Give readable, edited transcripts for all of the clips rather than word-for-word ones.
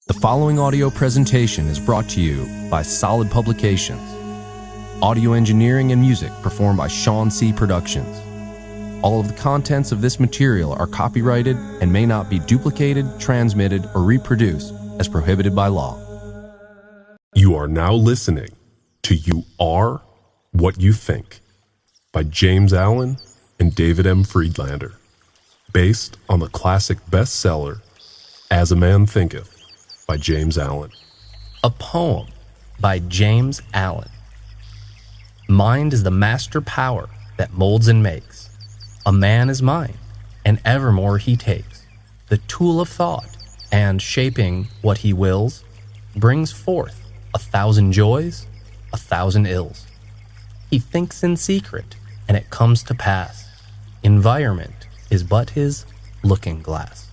The following audio presentation is brought to you by Solid Publications. Audio engineering and music performed by Sean C. Productions. All of the contents of this material are copyrighted and may not be duplicated, transmitted, or reproduced as prohibited by law. You are now listening to You Are What You Think by James Allen and David M. Friedlander, based on the classic bestseller As a Man Thinketh by James Allen. A poem by James Allen. Mind is the master power that molds and makes. A man is mind, and evermore he takes the tool of thought, and shaping what he wills, brings forth 1,000 joys, 1,000 ills. He thinks in secret, and it comes to pass. Environment is but his looking glass.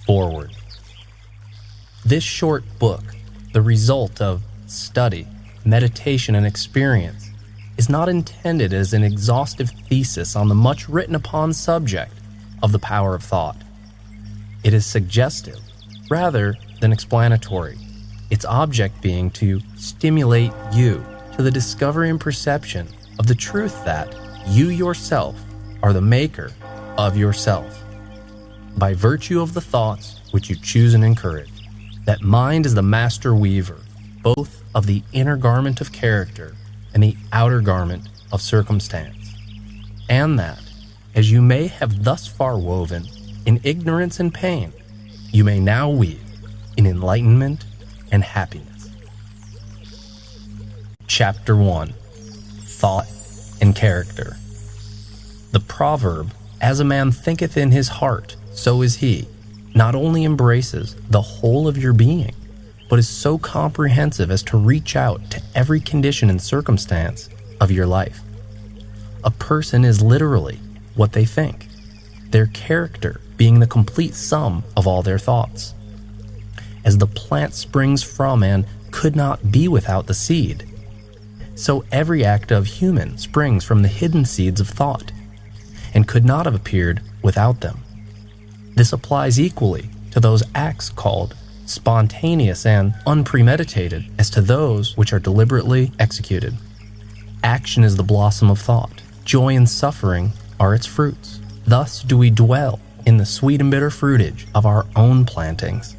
Forward. This short book, the result of study, meditation, and experience, is not intended as an exhaustive thesis on the much written upon subject of the power of thought. It is suggestive rather than explanatory, its object being to stimulate you to the discovery and perception of the truth that you yourself are the maker of yourself, by virtue of the thoughts which you choose and encourage. That mind is the master weaver, both of the inner garment of character and the outer garment of circumstance, and that, as you may have thus far woven in ignorance and pain, you may now weave in enlightenment and happiness. Chapter 1. Thought and Character. The proverb, "As a man thinketh in his heart, so is he," not only embraces the whole of your being, but is so comprehensive as to reach out to every condition and circumstance of your life. A person is literally what they think, their character being the complete sum of all their thoughts. As the plant springs from and could not be without the seed, so every act of human springs from the hidden seeds of thought, and could not have appeared without them. This applies equally to those acts called spontaneous and unpremeditated as to those which are deliberately executed. Action is the blossom of thought. Joy and suffering are its fruits. Thus do we dwell in the sweet and bitter fruitage of our own plantings.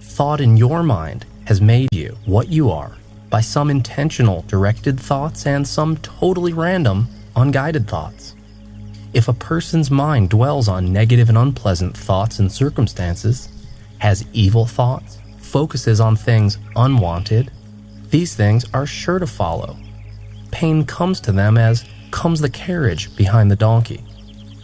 Thought in your mind has made you what you are by some intentional directed thoughts and some totally random unguided thoughts. If a person's mind dwells on negative and unpleasant thoughts and circumstances, has evil thoughts, focuses on things unwanted, these things are sure to follow. Pain comes to them as comes the carriage behind the donkey.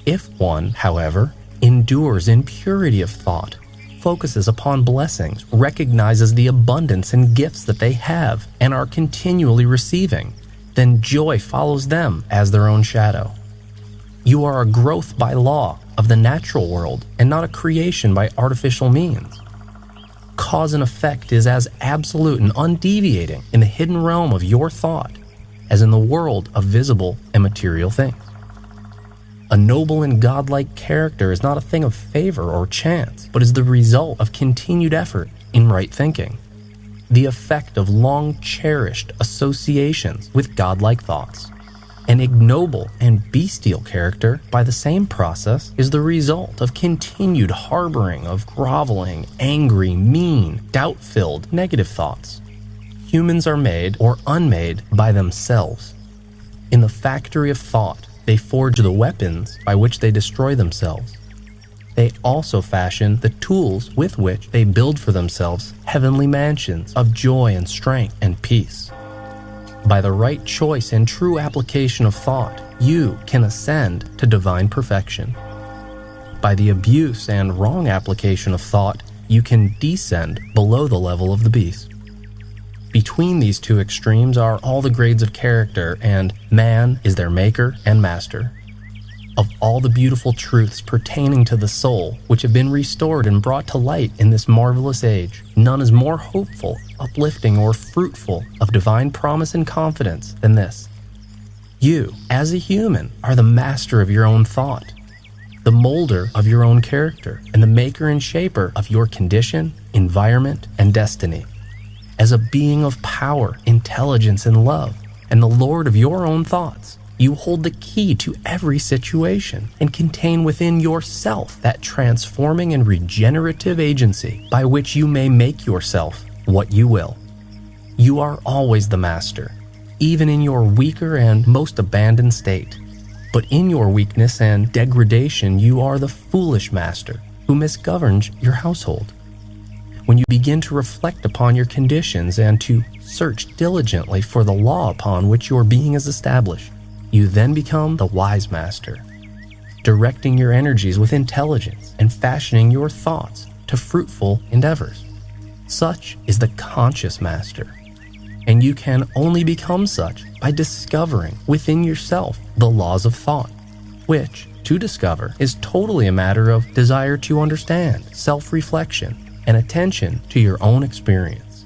If one, however, endures in purity of thought, focuses upon blessings, recognizes the abundance and gifts that they have and are continually receiving, then joy follows them as their own shadow. You are a growth by law of the natural world and not a creation by artificial means. Cause and effect is as absolute and undeviating in the hidden realm of your thought as in the world of visible and material things. A noble and godlike character is not a thing of favor or chance, but is the result of continued effort in right thinking, the effect of long-cherished associations with godlike thoughts. An ignoble and bestial character, by the same process, is the result of continued harboring of groveling, angry, mean, doubt-filled, negative thoughts. Humans are made or unmade by themselves. In the factory of thought, they forge the weapons by which they destroy themselves. They also fashion the tools with which they build for themselves heavenly mansions of joy and strength and peace. By the right choice and true application of thought, you can ascend to divine perfection. By the abuse and wrong application of thought, you can descend below the level of the beast. Between these two extremes are all the grades of character, and man is their maker and master. Of all the beautiful truths pertaining to the soul, which have been restored and brought to light in this marvelous age, none is more hopeful, uplifting, or fruitful of divine promise and confidence than this. You, as a human, are the master of your own thought. the molder of your own character, and the maker and shaper of your condition, environment, and destiny. As a being of power, intelligence, and love, and the lord of your own thoughts, you hold the key to every situation and contain within yourself that transforming and regenerative agency by which you may make yourself what you will. You are always the master, even in your weaker and most abandoned state. But in your weakness and degradation, you are the foolish master who misgoverns your household. When you begin to reflect upon your conditions and to search diligently for the law upon which your being is established, you then become the wise master, directing your energies with intelligence and fashioning your thoughts to fruitful endeavors. Such is the conscious master, and you can only become such by discovering within yourself the laws of thought, which, to discover, is totally a matter of desire to understand, self-reflection, and attention to your own experience.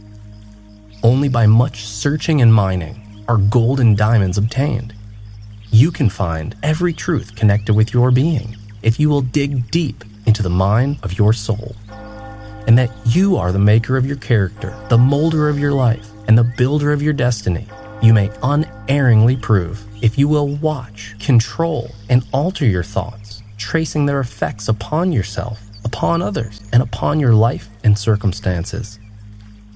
Only by much searching and mining are gold and diamonds obtained. You can find every truth connected with your being if you will dig deep into the mine of your soul, and that you are the maker of your character, the molder of your life, and the builder of your destiny, you may unerringly prove if you will watch, control, and alter your thoughts, tracing their effects upon yourself, upon others, and upon your life and circumstances.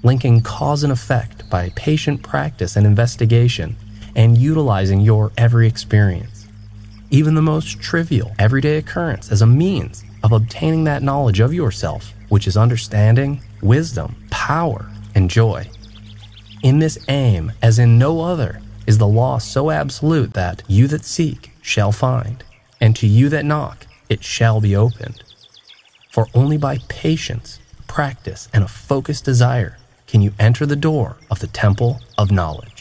Linking cause and effect by patient practice and investigation, and utilizing your every experience, even the most trivial everyday occurrence, as a means of obtaining that knowledge of yourself, which is understanding, wisdom, power, and joy. In this aim, as in no other, is the law so absolute that you that seek shall find, and to you that knock it shall be opened. For only by patience, practice, and a focused desire can you enter the door of the temple of knowledge.